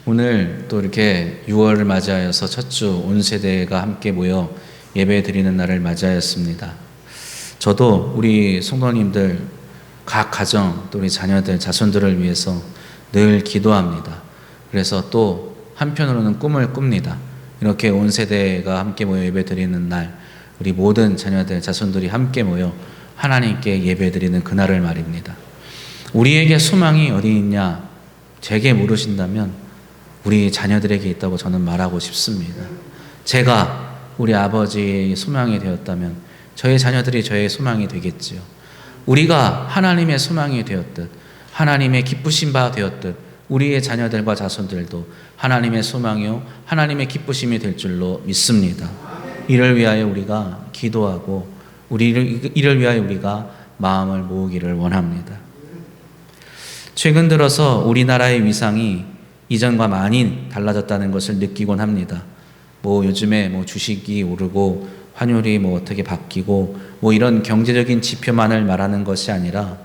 오늘 또 이렇게 6월을 맞이하여서 첫 주 온 세대가 함께 모여 예배 드리는 날을 맞이하였습니다. 저도 우리 성도님들, 각 가정, 또 우리 자녀들, 자손들을 위해서 늘 기도합니다. 그래서 또 한편으로는 꿈을 꿉니다. 이렇게 온 세대가 함께 모여 예배 드리는 날, 우리 모든 자녀들, 자손들이 함께 모여 하나님께 예배 드리는 그날을 말입니다. 우리에게 소망이 어디 있냐? 제게 물으신다면 우리 자녀들에게 있다고 저는 말하고 싶습니다. 제가 우리 아버지의 소망이 되었다면 저희 자녀들이 저의 소망이 되겠지요. 우리가 하나님의 소망이 되었듯, 하나님의 기쁘신 바 되었듯, 우리의 자녀들과 자손들도 하나님의 소망이요 하나님의 기쁘심이 될 줄로 믿습니다. 이를 위하여 우리가 기도하고 이를 위하여 우리가 마음을 모으기를 원합니다. 최근 들어서 우리나라의 위상이 이전과 많이 달라졌다는 것을 느끼곤 합니다. 요즘에 주식이 오르고 환율이 어떻게 바뀌고 이런 경제적인 지표만을 말하는 것이 아니라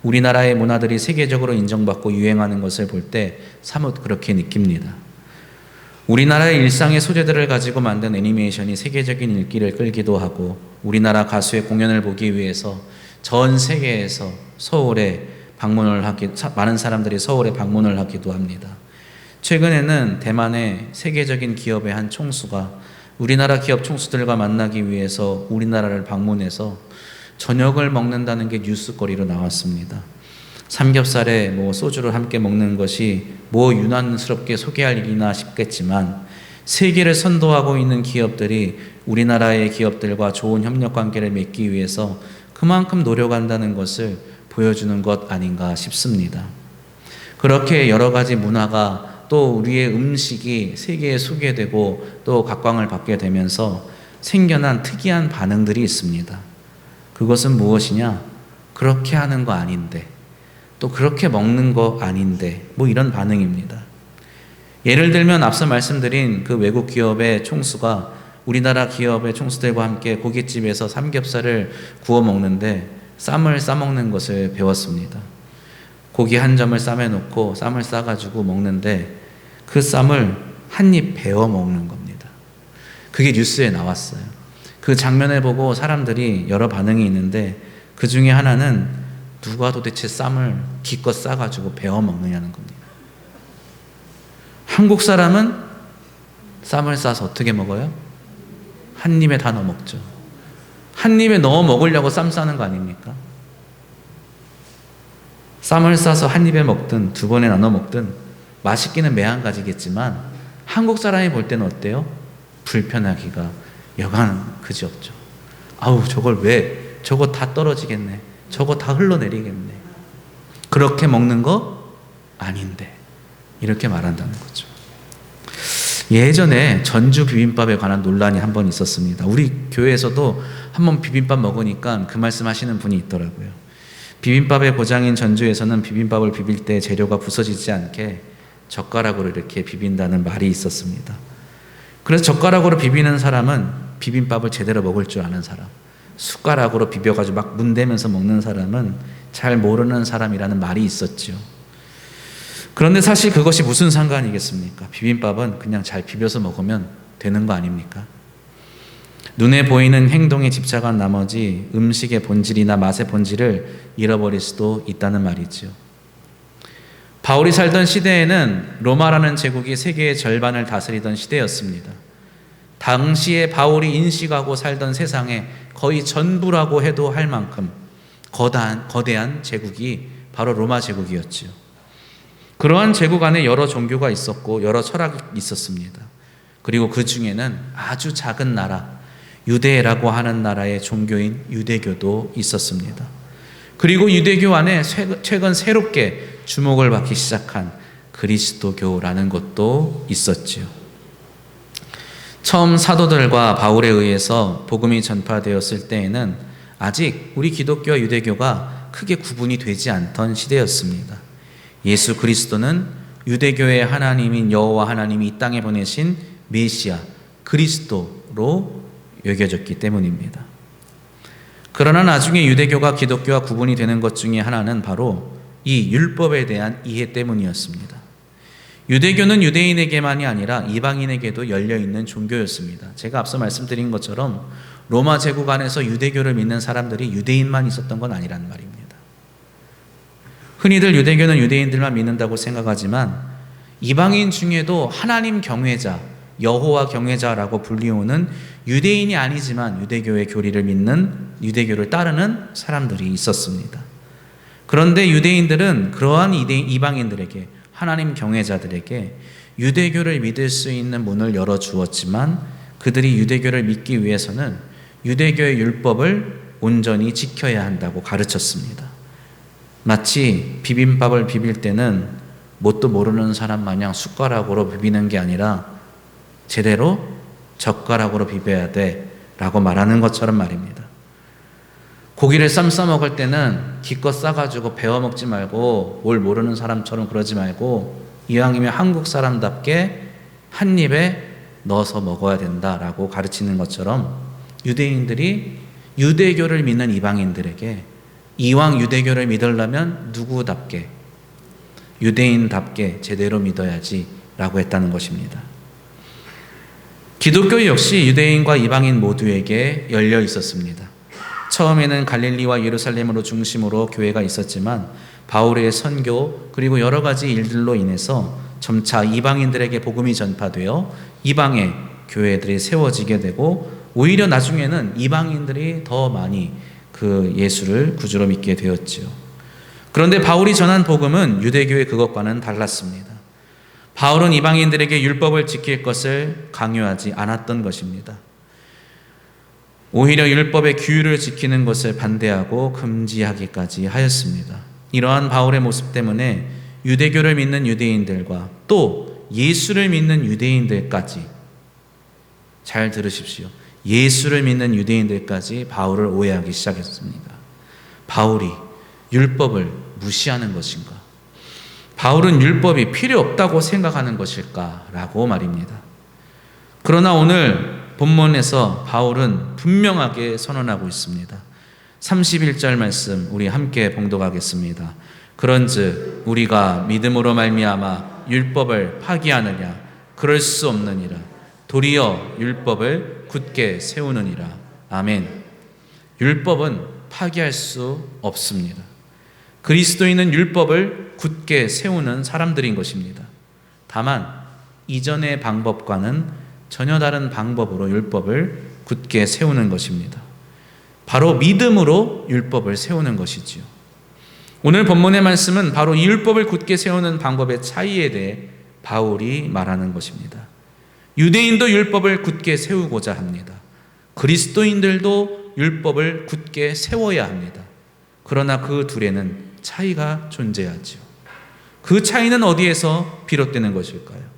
우리나라의 문화들이 세계적으로 인정받고 유행하는 것을 볼 때 사뭇 그렇게 느낍니다. 우리나라의 일상의 소재들을 가지고 만든 애니메이션이 세계적인 인기를 끌기도 하고, 우리나라 가수의 공연을 보기 위해서 전 세계에서 많은 사람들이 서울에 방문을 하기도 합니다. 최근에는 대만의 세계적인 기업의 한 총수가 우리나라 기업 총수들과 만나기 위해서 우리나라를 방문해서 저녁을 먹는다는 게 뉴스거리로 나왔습니다. 삼겹살에 소주를 함께 먹는 것이 유난스럽게 소개할 일이나 싶겠지만, 세계를 선도하고 있는 기업들이 우리나라의 기업들과 좋은 협력 관계를 맺기 위해서 그만큼 노력한다는 것을 보여주는 것 아닌가 싶습니다. 그렇게 여러 가지 문화가, 또 우리의 음식이 세계에 소개되고 또 각광을 받게 되면서 생겨난 특이한 반응들이 있습니다. 그것은 무엇이냐? 그렇게 하는 거 아닌데, 또 그렇게 먹는 거 아닌데, 이런 반응입니다. 예를 들면 앞서 말씀드린 그 외국 기업의 총수가 우리나라 기업의 총수들과 함께 고깃집에서 삼겹살을 구워 먹는데 쌈을 싸먹는 것을 배웠습니다. 고기 한 점을 쌈에 놓고 쌈을 싸가지고 먹는데 그 쌈을 한 입 베어 먹는 겁니다. 그게 뉴스에 나왔어요. 그 장면을 보고 사람들이 여러 반응이 있는데, 그 중에 하나는 누가 도대체 쌈을 기껏 싸가지고 베어 먹느냐는 겁니다. 한국 사람은 쌈을 싸서 어떻게 먹어요? 한 입에 다 넣어 먹죠. 한 입에 넣어 먹으려고 쌈 싸는 거 아닙니까? 쌈을 싸서 한 입에 먹든 두 번에 나눠 먹든 맛있기는 매한가지겠지만 한국 사람이 볼 때는 어때요? 불편하기가 여간 그지없죠. 저거 다 떨어지겠네, 저거 다 흘러내리겠네, 그렇게 먹는 거 아닌데, 이렇게 말한다는 거죠. 예전에 전주 비빔밥에 관한 논란이 한 번 있었습니다. 우리 교회에서도 한 번 비빔밥 먹으니까 그 말씀 하시는 분이 있더라고요. 비빔밥의 고장인 전주에서는 비빔밥을 비빌 때 재료가 부서지지 않게 젓가락으로 이렇게 비빈다는 말이 있었습니다. 그래서 젓가락으로 비비는 사람은 비빔밥을 제대로 먹을 줄 아는 사람, 숟가락으로 비벼가지고 막 문대면서 먹는 사람은 잘 모르는 사람이라는 말이 있었죠. 그런데 사실 그것이 무슨 상관이겠습니까? 비빔밥은 그냥 잘 비벼서 먹으면 되는 거 아닙니까? 눈에 보이는 행동에 집착한 나머지 음식의 본질이나 맛의 본질을 잃어버릴 수도 있다는 말이죠. 바울이 살던 시대에는 로마라는 제국이 세계의 절반을 다스리던 시대였습니다. 당시에 바울이 인식하고 살던 세상의 거의 전부라고 해도 할 만큼 거대한 제국이 바로 로마 제국이었지요. 그러한 제국 안에 여러 종교가 있었고 여러 철학이 있었습니다. 그리고 그 중에는 아주 작은 나라, 유대라고 하는 나라의 종교인 유대교도 있었습니다. 그리고 유대교 안에 최근 새롭게 주목을 받기 시작한 그리스도교라는 것도 있었지요. 처음 사도들과 바울에 의해서 복음이 전파되었을 때에는 아직 우리 기독교와 유대교가 크게 구분이 되지 않던 시대였습니다. 예수 그리스도는 유대교의 하나님인 여호와 하나님이 이 땅에 보내신 메시아 그리스도로 여겨졌기 때문입니다. 그러나 나중에 유대교가 기독교와 구분이 되는 것 중에 하나는 바로 이 율법에 대한 이해 때문이었습니다. 유대교는 유대인에게만이 아니라 이방인에게도 열려있는 종교였습니다. 제가 앞서 말씀드린 것처럼 로마 제국 안에서 유대교를 믿는 사람들이 유대인만 있었던 건 아니라는 말입니다. 흔히들 유대교는 유대인들만 믿는다고 생각하지만 이방인 중에도 하나님 경외자, 여호와 경외자라고 불리우는 유대인이 아니지만 유대교의 교리를 믿는, 유대교를 따르는 사람들이 있었습니다. 그런데 유대인들은 그러한 이방인들에게, 하나님 경외자들에게 유대교를 믿을 수 있는 문을 열어주었지만 그들이 유대교를 믿기 위해서는 유대교의 율법을 온전히 지켜야 한다고 가르쳤습니다. 마치 비빔밥을 비빌 때는 뭣도 모르는 사람 마냥 숟가락으로 비비는 게 아니라 제대로 젓가락으로 비벼야 돼 라고 말하는 것처럼 말입니다. 고기를 쌈 싸 먹을 때는 기껏 싸가지고 베어 먹지 말고 뭘 모르는 사람처럼 그러지 말고 이왕이면 한국 사람답게 한 입에 넣어서 먹어야 된다라고 가르치는 것처럼 유대인들이 유대교를 믿는 이방인들에게 이왕 유대교를 믿으려면 누구답게, 유대인답게 제대로 믿어야지 라고 했다는 것입니다. 기독교 역시 유대인과 이방인 모두에게 열려 있었습니다. 처음에는 갈릴리와 예루살렘으로 중심으로 교회가 있었지만 바울의 선교 그리고 여러 가지 일들로 인해서 점차 이방인들에게 복음이 전파되어 이방의 교회들이 세워지게 되고 오히려 나중에는 이방인들이 더 많이 그 예수를 구주로 믿게 되었지요. 그런데 바울이 전한 복음은 유대교의 그것과는 달랐습니다. 바울은 이방인들에게 율법을 지킬 것을 강요하지 않았던 것입니다. 오히려 율법의 규율을 지키는 것을 반대하고 금지하기까지 하였습니다. 이러한 바울의 모습 때문에 유대교를 믿는 유대인들과 또 예수를 믿는 유대인들까지, 잘 들으십시오. 예수를 믿는 유대인들까지 바울을 오해하기 시작했습니다. 바울이 율법을 무시하는 것인가? 바울은 율법이 필요 없다고 생각하는 것일까? 라고 말입니다. 그러나 오늘 본문에서 바울은 분명하게 선언하고 있습니다. 31절 말씀 우리 함께 봉독하겠습니다. 그런즉 우리가 믿음으로 말미암아 율법을 파기하느냐? 그럴 수 없느니라. 도리어 율법을 굳게 세우느니라. 아멘. 율법은 파기할 수 없습니다. 그리스도인은 율법을 굳게 세우는 사람들인 것입니다. 다만 이전의 방법과는 전혀 다른 방법으로 율법을 굳게 세우는 것입니다. 바로 믿음으로 율법을 세우는 것이지요. 오늘 본문의 말씀은 바로 이 율법을 굳게 세우는 방법의 차이에 대해 바울이 말하는 것입니다. 유대인도 율법을 굳게 세우고자 합니다. 그리스도인들도 율법을 굳게 세워야 합니다. 그러나 그 둘에는 차이가 존재하죠. 그 차이는 어디에서 비롯되는 것일까요?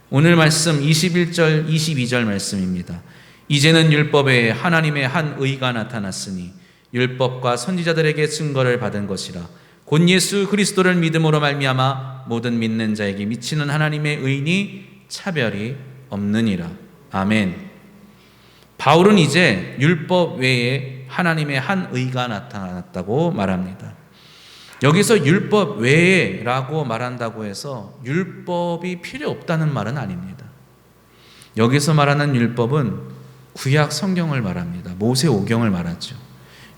오늘 말씀 21절, 22절 말씀입니다. 이제는 율법에 하나님의 한 의가 나타났으니 율법과 선지자들에게 증거를 받은 것이라. 곧 예수 그리스도를 믿음으로 말미암아 모든 믿는 자에게 미치는 하나님의 의니 차별이 없느니라. 아멘. 바울은 이제 율법 외에 하나님의 한 의가 나타났다고 말합니다. 여기서 율법 외에라고 말한다고 해서 율법이 필요 없다는 말은 아닙니다. 여기서 말하는 율법은 구약 성경을 말합니다. 모세 오경을 말하죠.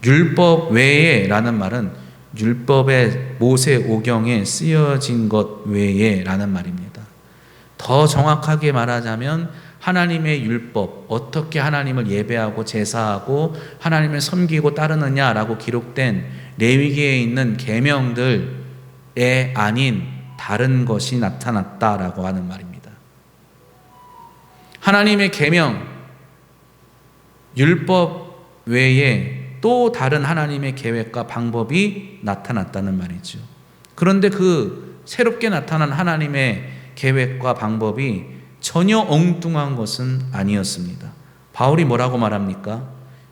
율법 외에라는 말은 율법의 모세 오경에 쓰여진 것 외에라는 말입니다. 더 정확하게 말하자면 하나님의 율법, 어떻게 하나님을 예배하고 제사하고 하나님을 섬기고 따르느냐라고 기록된 레위기에 있는 계명들에 아닌 다른 것이 나타났다라고 하는 말입니다. 하나님의 계명, 율법 외에 또 다른 하나님의 계획과 방법이 나타났다는 말이죠. 그런데 그 새롭게 나타난 하나님의 계획과 방법이 전혀 엉뚱한 것은 아니었습니다. 바울이 뭐라고 말합니까?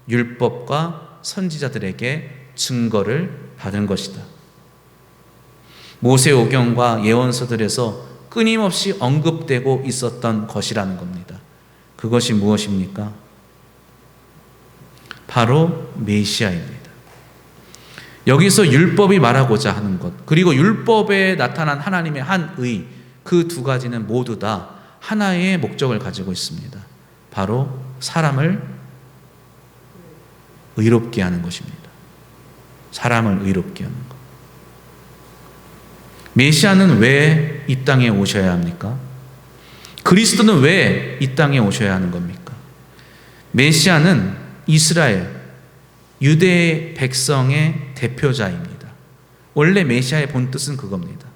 율법과 선지자들에게 증거를 받은 것이다. 모세 오경과 예언서들에서 끊임없이 언급되고 있었던 것이라는 겁니다. 그것이 무엇입니까? 바로 메시아입니다. 여기서 율법이 말하고자 하는 것, 그리고 율법에 나타난 하나님의 한 의, 그 두 가지는 모두 다 하나의 목적을 가지고 있습니다. 바로 사람을 의롭게 하는 것입니다. 사람을 의롭게 하는 것. 메시아는 왜 이 땅에 오셔야 합니까? 그리스도는 왜 이 땅에 오셔야 하는 겁니까? 메시아는 이스라엘, 유대 백성의 대표자입니다. 원래 메시아의 본뜻은 그겁니다.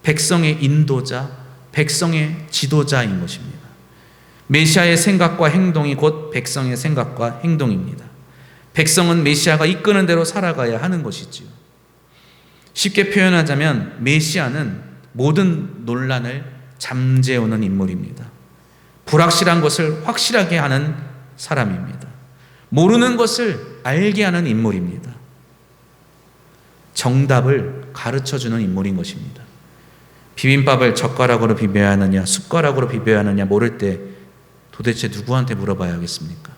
백성의 인도자, 백성의 지도자인 것입니다. 메시아의 생각과 행동이 곧 백성의 생각과 행동입니다. 백성은 메시아가 이끄는 대로 살아가야 하는 것이지요. 쉽게 표현하자면 메시아는 모든 논란을 잠재우는 인물입니다. 불확실한 것을 확실하게 하는 사람입니다. 모르는 것을 알게 하는 인물입니다. 정답을 가르쳐주는 인물인 것입니다. 비빔밥을 젓가락으로 비벼야 하느냐 숟가락으로 비벼야 하느냐 모를 때 도대체 누구한테 물어봐야겠습니까?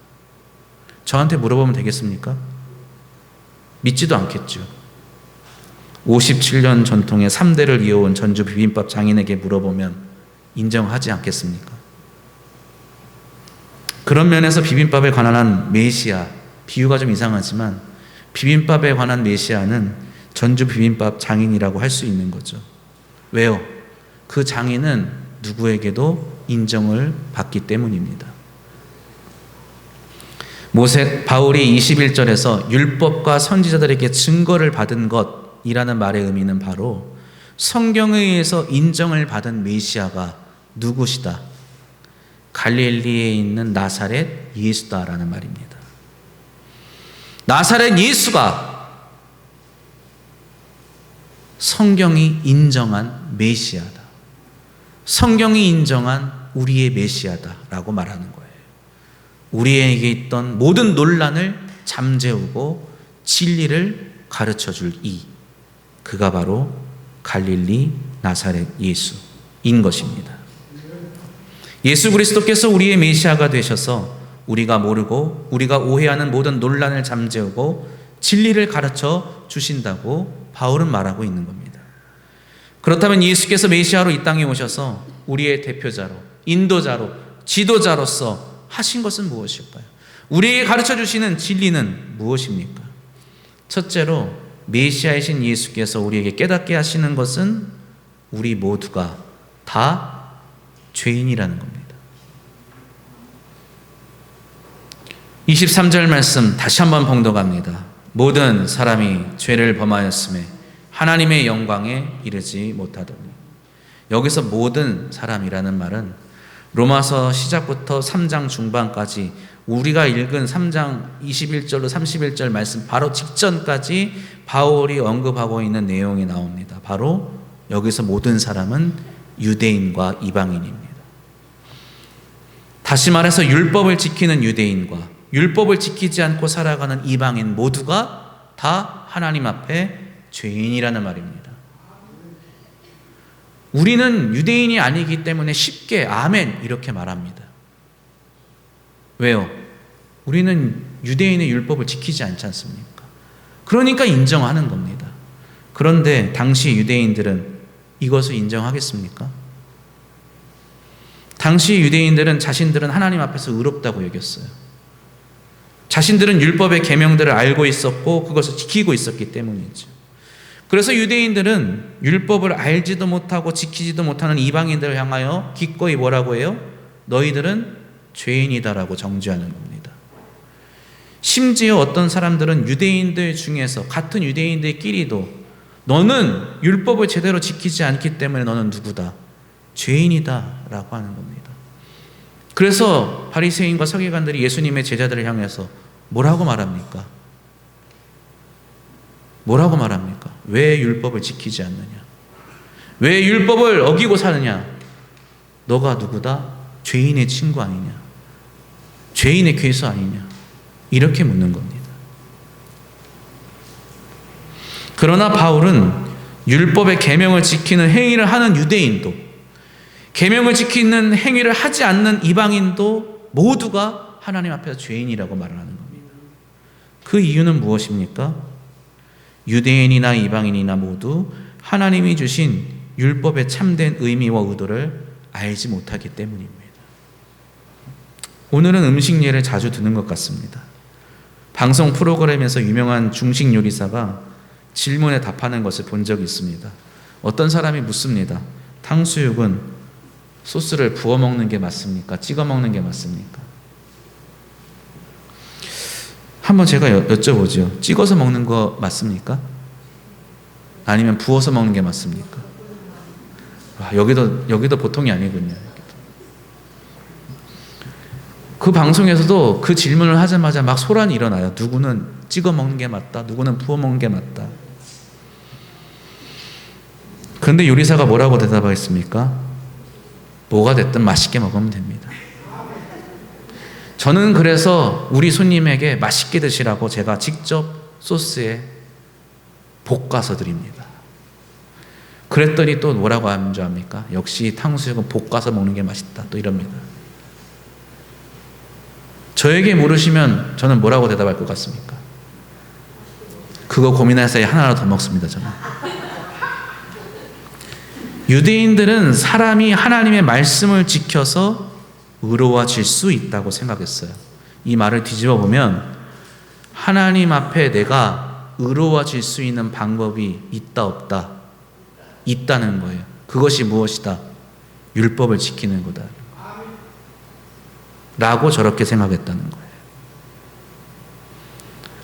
저한테 물어보면 되겠습니까? 믿지도 않겠죠. 57년 전통의 3대를 이어온 전주 비빔밥 장인에게 물어보면 인정하지 않겠습니까? 그런 면에서 비빔밥에 관한 메시아, 비유가 좀 이상하지만 비빔밥에 관한 메시아는 전주 비빔밥 장인이라고 할 수 있는 거죠. 왜요? 그 장인은 누구에게도 인정을 받기 때문입니다. 바울이 21절에서 율법과 선지자들에게 증거를 받은 것이라는 말의 의미는 바로 성경에 의해서 인정을 받은 메시아가 누구시다? 갈릴리에 있는 나사렛 예수다라는 말입니다. 나사렛 예수가 성경이 인정한 메시아다. 성경이 인정한 우리의 메시아다라고 말하는 거예요. 우리에게 있던 모든 논란을 잠재우고 진리를 가르쳐줄 그가 바로 갈릴리 나사렛 예수인 것입니다. 예수 그리스도께서 우리의 메시아가 되셔서 우리가 모르고 우리가 오해하는 모든 논란을 잠재우고 진리를 가르쳐 주신다고 바울은 말하고 있는 겁니다. 그렇다면 예수께서 메시아로 이 땅에 오셔서 우리의 대표자로, 인도자로, 지도자로서 하신 것은 무엇일까요? 우리에게 가르쳐 주시는 진리는 무엇입니까? 첫째로 메시아이신 예수께서 우리에게 깨닫게 하시는 것은 우리 모두가 다 죄인이라는 겁니다. 23절 말씀 다시 한번 봉독합니다. 모든 사람이 죄를 범하였음에 하나님의 영광에 이르지 못하더니. 여기서 모든 사람이라는 말은 로마서 시작부터 3장 중반까지 우리가 읽은 3장 21절로 31절 말씀 바로 직전까지 바울이 언급하고 있는 내용이 나옵니다. 바로 여기서 모든 사람은 유대인과 이방인입니다. 다시 말해서 율법을 지키는 유대인과 율법을 지키지 않고 살아가는 이방인 모두가 다 하나님 앞에 죄인이라는 말입니다. 우리는 유대인이 아니기 때문에 쉽게 아멘 이렇게 말합니다. 왜요? 우리는 유대인의 율법을 지키지 않지 않습니까? 그러니까 인정하는 겁니다. 그런데 당시 유대인들은 이것을 인정하겠습니까? 당시 유대인들은 자신들은 하나님 앞에서 의롭다고 여겼어요. 자신들은 율법의 계명들을 알고 있었고 그것을 지키고 있었기 때문이죠. 그래서 유대인들은 율법을 알지도 못하고 지키지도 못하는 이방인들을 향하여 기꺼이 뭐라고 해요? 너희들은 죄인이다라고 정죄하는 겁니다. 심지어 어떤 사람들은 유대인들 중에서 같은 유대인들끼리도 너는 율법을 제대로 지키지 않기 때문에 너는 누구다? 죄인이다라고 하는 겁니다. 그래서 바리새인과 서기관들이 예수님의 제자들을 향해서 뭐라고 말합니까? 뭐라고 말합니까? 왜 율법을 지키지 않느냐? 왜 율법을 어기고 사느냐? 너가 누구다? 죄인의 친구 아니냐? 죄인의 괴수 아니냐? 이렇게 묻는 겁니다. 그러나 바울은 율법의 계명을 지키는 행위를 하는 유대인도 계명을 지키는 행위를 하지 않는 이방인도 모두가 하나님 앞에서 죄인이라고 말하는 겁니다. 그 이유는 무엇입니까? 유대인이나 이방인이나 모두 하나님이 주신 율법의 참된 의미와 의도를 알지 못하기 때문입니다. 오늘은 음식 예를 자주 드는 것 같습니다. 방송 프로그램에서 유명한 중식 요리사가 질문에 답하는 것을 본 적이 있습니다. 어떤 사람이 묻습니다. 탕수육은 소스를 부어 먹는 게 맞습니까? 찍어 먹는 게 맞습니까? 한번 제가 여쭤보죠. 찍어서 먹는 거 맞습니까? 아니면 부어서 먹는 게 맞습니까? 여기도 보통이 아니군요. 그 방송에서도 그 질문을 하자마자 막 소란이 일어나요. 누구는 찍어 먹는 게 맞다. 누구는 부어 먹는 게 맞다. 그런데 요리사가 뭐라고 대답하겠습니까? 뭐가 됐든 맛있게 먹으면 됩니다. 저는 그래서 우리 손님에게 맛있게 드시라고 제가 직접 소스에 볶아서 드립니다. 그랬더니 또 뭐라고 하는 줄 압니까? 역시 탕수육은 볶아서 먹는 게 맛있다. 또 이럽니다. 저에게 물으시면 저는 뭐라고 대답할 것 같습니까? 그거 고민할 사이에 하나라도 더 먹습니다. 저는. 유대인들은 사람이 하나님의 말씀을 지켜서 의로워질 수 있다고 생각했어요. 이 말을 뒤집어 보면 하나님 앞에 내가 의로워질 수 있는 방법이 있다 없다? 있다는 거예요. 그것이 무엇이다? 율법을 지키는 거다 라고 저렇게 생각했다는 거예요.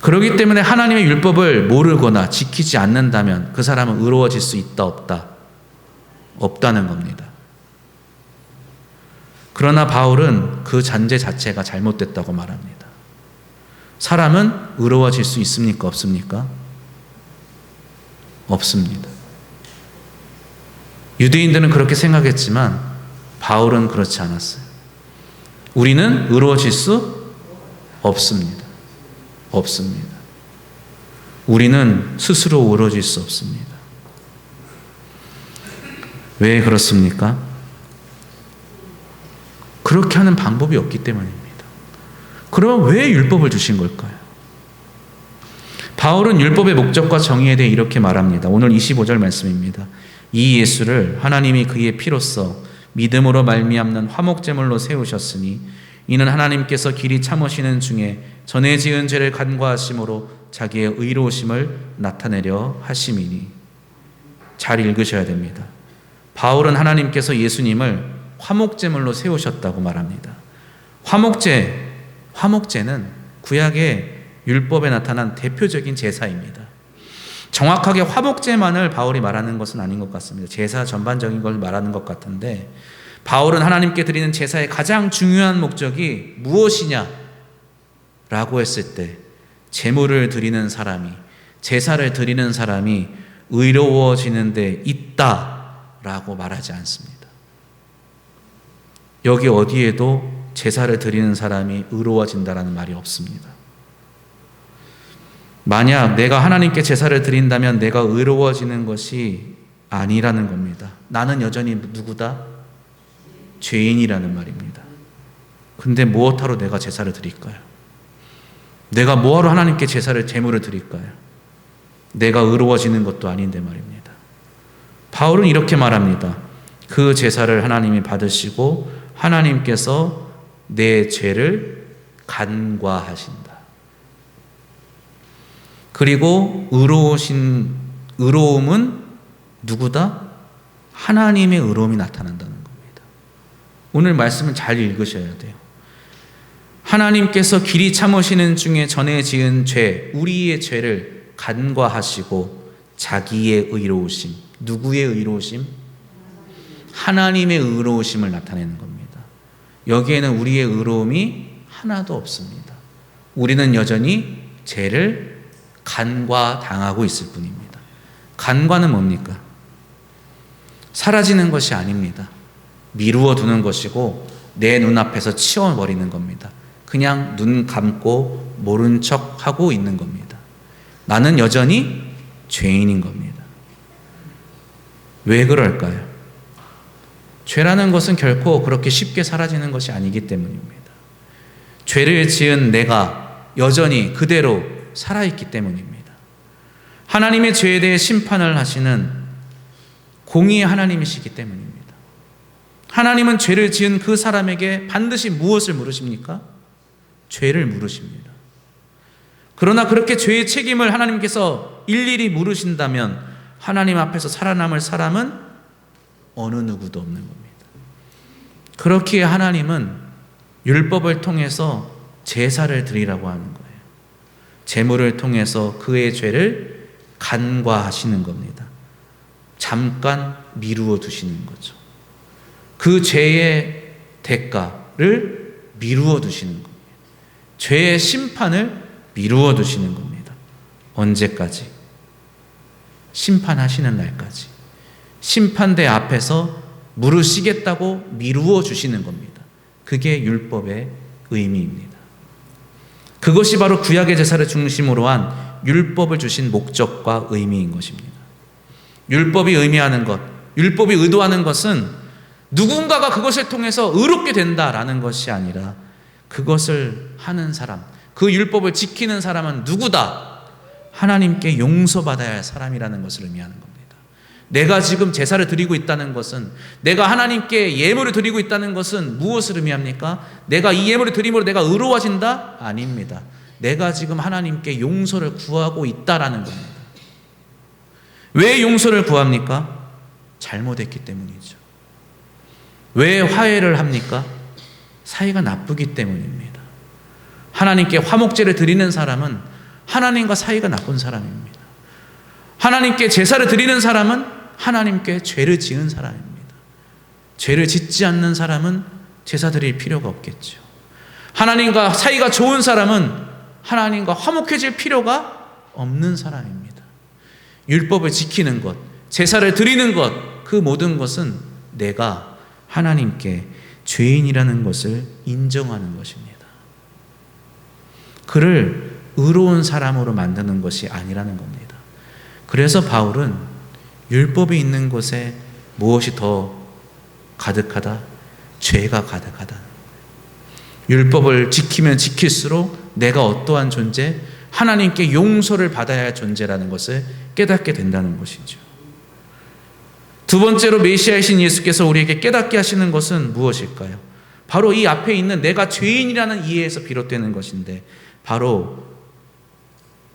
그렇기 때문에 하나님의 율법을 모르거나 지키지 않는다면 그 사람은 의로워질 수 있다 없다? 없다는 겁니다. 그러나 바울은 그 잔재 자체가 잘못됐다고 말합니다. 사람은 의로워질 수 있습니까? 없습니까? 없습니다. 유대인들은 그렇게 생각했지만 바울은 그렇지 않았어요. 우리는 의로워질 수 없습니다. 없습니다. 우리는 스스로 의로워질 수 없습니다. 왜 그렇습니까? 그렇게 하는 방법이 없기 때문입니다. 그러면 왜 율법을 주신 걸까요? 바울은 율법의 목적과 정의에 대해 이렇게 말합니다. 오늘 25절 말씀입니다. 이 예수를 하나님이 그의 피로써 믿음으로 말미암는 화목제물로 세우셨으니 이는 하나님께서 길이 참으시는 중에 전에 지은 죄를 간과하심으로 자기의 의로우심을 나타내려 하심이니. 잘 읽으셔야 됩니다. 바울은 하나님께서 예수님을 화목제물로 세우셨다고 말합니다. 화목제는 구약의 율법에 나타난 대표적인 제사입니다. 정확하게 화목제만을 바울이 말하는 것은 아닌 것 같습니다. 제사 전반적인 걸 말하는 것 같은데 바울은 하나님께 드리는 제사의 가장 중요한 목적이 무엇이냐 라고 했을 때 제물을 드리는 사람이, 제사를 드리는 사람이 의로워지는 데 있다라고 말하지 않습니다. 여기 어디에도 제사를 드리는 사람이 의로워진다라는 말이 없습니다. 만약 내가 하나님께 제사를 드린다면 내가 의로워지는 것이 아니라는 겁니다. 나는 여전히 누구다? 죄인이라는 말입니다. 근데 무엇하러 내가 제사를 드릴까요? 내가 뭐하러 하나님께 제물을 드릴까요? 내가 의로워지는 것도 아닌데 말입니다. 바울은 이렇게 말합니다. 그 제사를 하나님이 받으시고 하나님께서 내 죄를 간과하신다. 그리고 의로움은 누구다? 하나님의 의로움이 나타난다는 겁니다. 오늘 말씀을 잘 읽으셔야 돼요. 하나님께서 길이 참으시는 중에 전에 지은 죄, 우리의 죄를 간과하시고 자기의 의로우심, 누구의 의로우심? 하나님의 의로우심을 나타내는 겁니다. 여기에는 우리의 의로움이 하나도 없습니다. 우리는 여전히 죄를 간과당하고 있을 뿐입니다. 간과는 뭡니까? 사라지는 것이 아닙니다. 미루어 두는 것이고 내 눈앞에서 치워버리는 겁니다. 그냥 눈 감고 모른 척하고 있는 겁니다. 나는 여전히 죄인인 겁니다. 왜 그럴까요? 죄라는 것은 결코 그렇게 쉽게 사라지는 것이 아니기 때문입니다. 죄를 지은 내가 여전히 그대로 살아있기 때문입니다. 하나님의 죄에 대해 심판을 하시는 공의의 하나님이시기 때문입니다. 하나님은 죄를 지은 그 사람에게 반드시 무엇을 물으십니까? 죄를 물으십니다. 그러나 그렇게 죄의 책임을 하나님께서 일일이 물으신다면 하나님 앞에서 살아남을 사람은 어느 누구도 없는 겁니다. 그렇기에 하나님은 율법을 통해서 제사를 드리라고 하는 거예요. 제물을 통해서 그의 죄를 간과하시는 겁니다. 잠깐 미루어 두시는 거죠. 그 죄의 대가를 미루어 두시는 겁니다. 죄의 심판을 미루어 두시는 겁니다. 언제까지? 심판하시는 날까지. 심판대 앞에서 물으시겠다고 미루어 주시는 겁니다. 그게 율법의 의미입니다. 그것이 바로 구약의 제사를 중심으로 한 율법을 주신 목적과 의미인 것입니다. 율법이 의미하는 것, 율법이 의도하는 것은 누군가가 그것을 통해서 의롭게 된다라는 것이 아니라 그것을 하는 사람, 그 율법을 지키는 사람은 누구다? 하나님께 용서받아야 할 사람이라는 것을 의미하는 겁니다. 내가 지금 제사를 드리고 있다는 것은, 내가 하나님께 예물을 드리고 있다는 것은 무엇을 의미합니까? 내가 이 예물을 드림으로 내가 의로워진다? 아닙니다. 내가 지금 하나님께 용서를 구하고 있다라는 겁니다. 왜 용서를 구합니까? 잘못했기 때문이죠. 왜 화해를 합니까? 사이가 나쁘기 때문입니다. 하나님께 화목제를 드리는 사람은 하나님과 사이가 나쁜 사람입니다. 하나님께 제사를 드리는 사람은 하나님께 죄를 지은 사람입니다. 죄를 짓지 않는 사람은 제사 드릴 필요가 없겠죠. 하나님과 사이가 좋은 사람은 하나님과 화목해질 필요가 없는 사람입니다. 율법을 지키는 것, 제사를 드리는 것, 그 모든 것은 내가 하나님께 죄인이라는 것을 인정하는 것입니다. 그를 의로운 사람으로 만드는 것이 아니라는 겁니다. 그래서 바울은 율법이 있는 곳에 무엇이 더 가득하다? 죄가 가득하다. 율법을 지키면 지킬수록 내가 어떠한 존재? 하나님께 용서를 받아야 할 존재라는 것을 깨닫게 된다는 것이죠. 두 번째로 메시아이신 예수께서 우리에게 깨닫게 하시는 것은 무엇일까요? 바로 이 앞에 있는 내가 죄인이라는 이해에서 비롯되는 것인데, 바로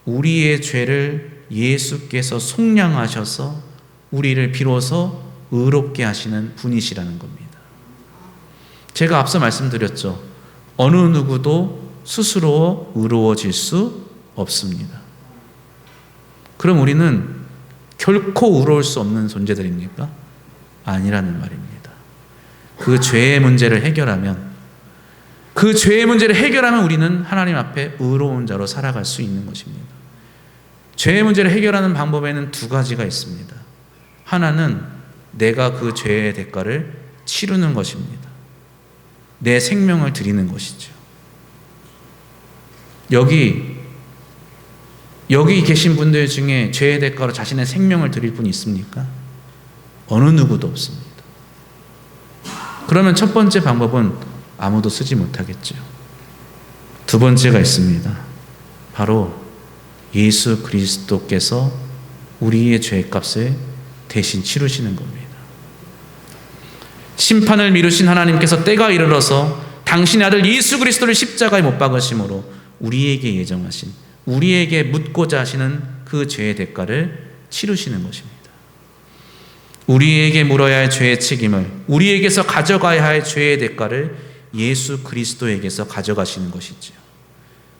우리의 죄를 예수께서 속량하셔서 우리를 비로소 의롭게 하시는 분이시라는 겁니다. 제가 앞서 말씀드렸죠. 어느 누구도 스스로 의로워질 수 없습니다. 그럼 우리는 결코 의로울 수 없는 존재들입니까? 아니라는 말입니다. 그 죄의 문제를 해결하면, 우리는 하나님 앞에 의로운 자로 살아갈 수 있는 것입니다. 죄의 문제를 해결하는 방법에는 두 가지가 있습니다. 하나는 내가 그 죄의 대가를 치르는 것입니다. 내 생명을 드리는 것이죠. 여기 계신 분들 중에 죄의 대가로 자신의 생명을 드릴 분이 있습니까? 어느 누구도 없습니다. 그러면 첫 번째 방법은 아무도 쓰지 못하겠죠. 두 번째가 있습니다. 바로 예수 그리스도께서 우리의 죄값을 대신 치르시는 겁니다. 심판을 미루신 하나님께서 때가 이르러서 당신의 아들 예수 그리스도를 십자가에 못 박으심으로 우리에게 예정하신, 우리에게 묻고자 하시는 그 죄의 대가를 치르시는 것입니다. 우리에게 물어야 할 죄의 책임을, 우리에게서 가져가야 할 죄의 대가를 예수 그리스도에게서 가져가시는 것이지요.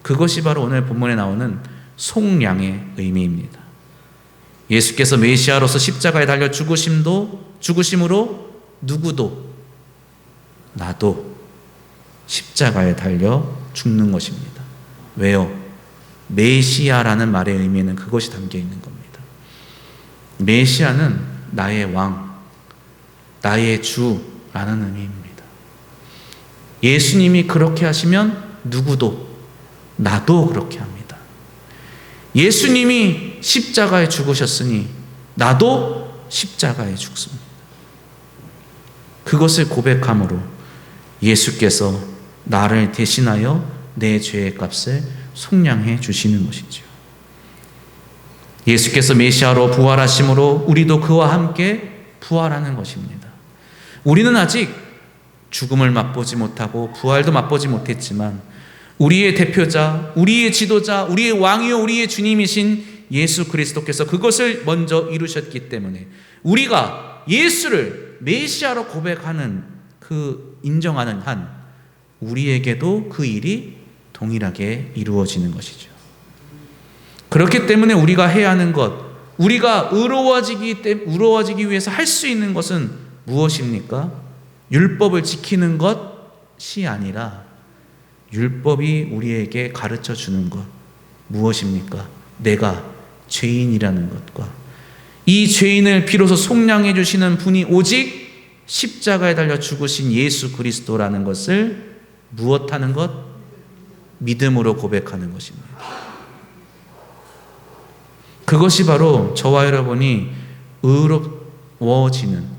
그것이 바로 오늘 본문에 나오는 속량의 의미입니다. 예수께서 메시아로서 십자가에 달려 죽으심으로 누구도, 나도 십자가에 달려 죽는 것입니다. 왜요? 메시아라는 말의 의미에는 그것이 담겨 있는 겁니다. 메시아는 나의 왕, 나의 주라는 의미입니다. 예수님이 그렇게 하시면 누구도, 나도 그렇게 합니다. 예수님이 십자가에 죽으셨으니 나도 십자가에 죽습니다. 그것을 고백함으로 예수께서 나를 대신하여 내 죄의 값을 속량해 주시는 것이죠. 예수께서 메시아로 부활하심으로 우리도 그와 함께 부활하는 것입니다. 우리는 아직 죽음을 맛보지 못하고 부활도 맛보지 못했지만 우리의 대표자, 우리의 지도자, 우리의 왕이요 우리의 주님이신 예수 그리스도께서 그것을 먼저 이루셨기 때문에 우리가 예수를 메시아로 고백하는 인정하는 한 우리에게도 그 일이 동일하게 이루어지는 것이죠. 그렇기 때문에 우리가 해야 하는 것, 우리가 의로워지기 위해서 할 수 있는 것은 무엇입니까? 율법을 지키는 것이 아니라 율법이 우리에게 가르쳐 주는 것 무엇입니까? 내가 죄인이라는 것과 이 죄인을 비로소 속량해 주시는 분이 오직 십자가에 달려 죽으신 예수 그리스도라는 것을 무엇하는 것? 믿음으로 고백하는 것입니다. 그것이 바로 저와 여러분이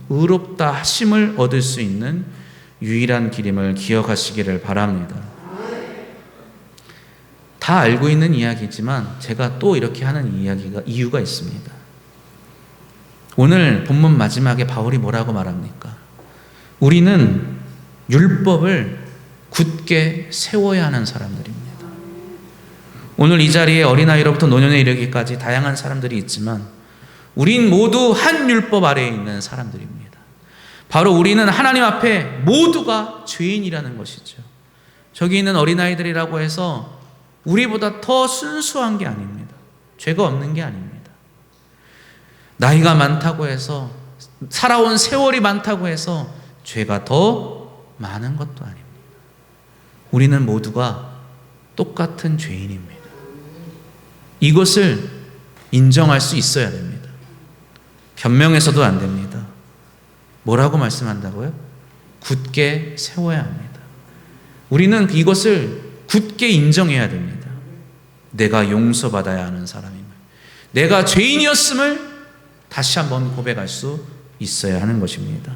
의롭다 하심을 얻을 수 있는 유일한 길임을 기억하시기를 바랍니다. 다 알고 있는 이야기지만 제가 또 이렇게 하는 이유가 있습니다. 오늘 본문 마지막에 바울이 뭐라고 말합니까? 우리는 율법을 굳게 세워야 하는 사람들입니다. 오늘 이 자리에 어린아이로부터 노년에 이르기까지 다양한 사람들이 있지만 우린 모두 한 율법 아래에 있는 사람들입니다. 바로 우리는 하나님 앞에 모두가 죄인이라는 것이죠. 저기 있는 어린아이들이라고 해서 우리보다 더 순수한 게 아닙니다. 죄가 없는 게 아닙니다. 나이가 많다고 해서 살아온 세월이 많다고 해서 죄가 더 많은 것도 아닙니다. 우리는 모두가 똑같은 죄인입니다. 이것을 인정할 수 있어야 됩니다. 변명해서도 안 됩니다. 뭐라고 말씀한다고요? 굳게 세워야 합니다. 우리는 이것을 굳게 인정해야 됩니다. 내가 용서받아야 하는 사람임을, 내가 죄인이었음을 다시 한번 고백할 수 있어야 하는 것입니다.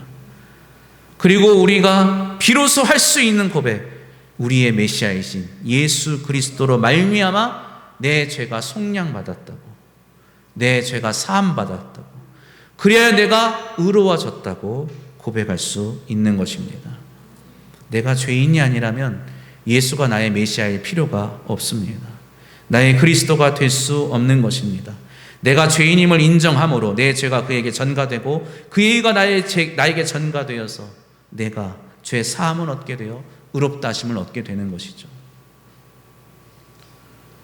그리고 우리가 비로소 할 수 있는 고백, 우리의 메시아이신 예수 그리스도로 말미암아 내 죄가 속량받았다고, 내 죄가 사함받았다고, 그래야 내가 의로워졌다고 고백할 수 있는 것입니다. 내가 죄인이 아니라면 예수가 나의 메시아일 필요가 없습니다. 나의 그리스도가 될 수 없는 것입니다. 내가 죄인임을 인정함으로 내 죄가 그에게 전가되고 그 죄가 나에게 전가되어서 내가 죄 사함을 얻게 되어 의롭다 하심을 얻게 되는 것이죠.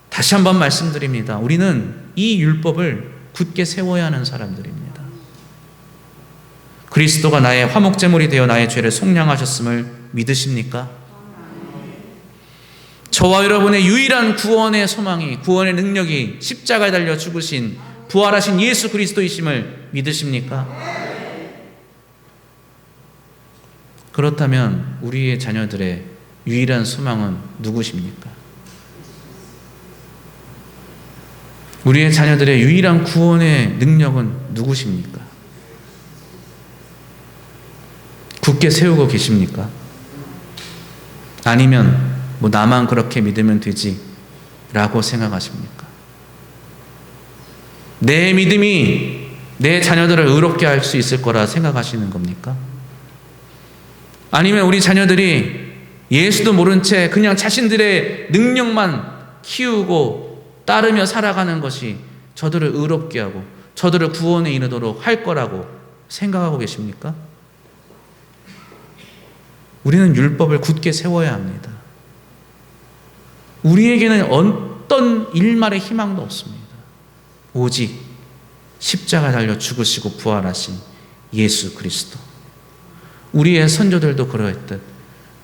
다시 한번 말씀드립니다. 우리는 이 율법을 굳게 세워야 하는 사람들입니다. 그리스도가 나의 화목제물이 되어 나의 죄를 속량하셨음을 믿으십니까? 저와 여러분의 유일한 구원의 소망이, 구원의 능력이 십자가에 달려 죽으신 부활하신 예수 그리스도이심을 믿으십니까? 그렇다면 우리의 자녀들의 유일한 소망은 누구십니까? 우리의 자녀들의 유일한 구원의 능력은 누구십니까? 굳게 세우고 계십니까? 아니면 나만 그렇게 믿으면 되지 라고 생각하십니까? 내 믿음이 내 자녀들을 의롭게 할 수 있을 거라 생각하시는 겁니까? 아니면 우리 자녀들이 예수도 모른 채 그냥 자신들의 능력만 키우고 따르며 살아가는 것이 저들을 의롭게 하고 저들을 구원에 이르도록 할 거라고 생각하고 계십니까? 우리는 율법을 굳게 세워야 합니다. 우리에게는 어떤 일말의 희망도 없습니다. 오직 십자가 달려 죽으시고 부활하신 예수 그리스도. 우리의 선조들도 그러했듯,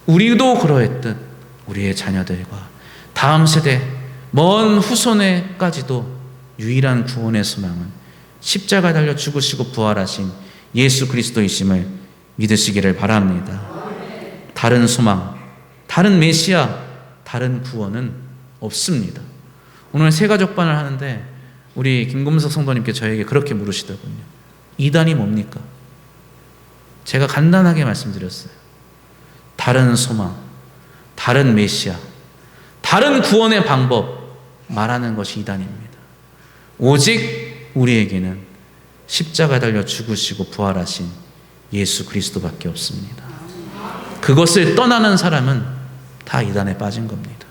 우리도 그러했듯, 우리의 자녀들과 다음 세대, 먼 후손에까지도 유일한 구원의 소망은 십자가 달려 죽으시고 부활하신 예수 그리스도이심을 믿으시기를 바랍니다. 다른 소망, 다른 메시아, 다른 구원은 없습니다. 오늘 새가족반을 하는데 우리 김금석 성도님께 저에게 그렇게 물으시더군요. 이단이 뭡니까? 제가 간단하게 말씀드렸어요. 다른 소망, 다른 메시아, 다른 구원의 방법 말하는 것이 이단입니다. 오직 우리에게는 십자가 달려 죽으시고 부활하신 예수 그리스도밖에 없습니다. 그것을 떠나는 사람은 다 이단에 빠진 겁니다.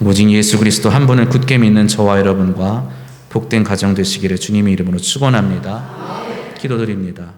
오직 예수 그리스도 한 분을 굳게 믿는 저와 여러분과 복된 가정 되시기를 주님의 이름으로 축원합니다. 기도드립니다.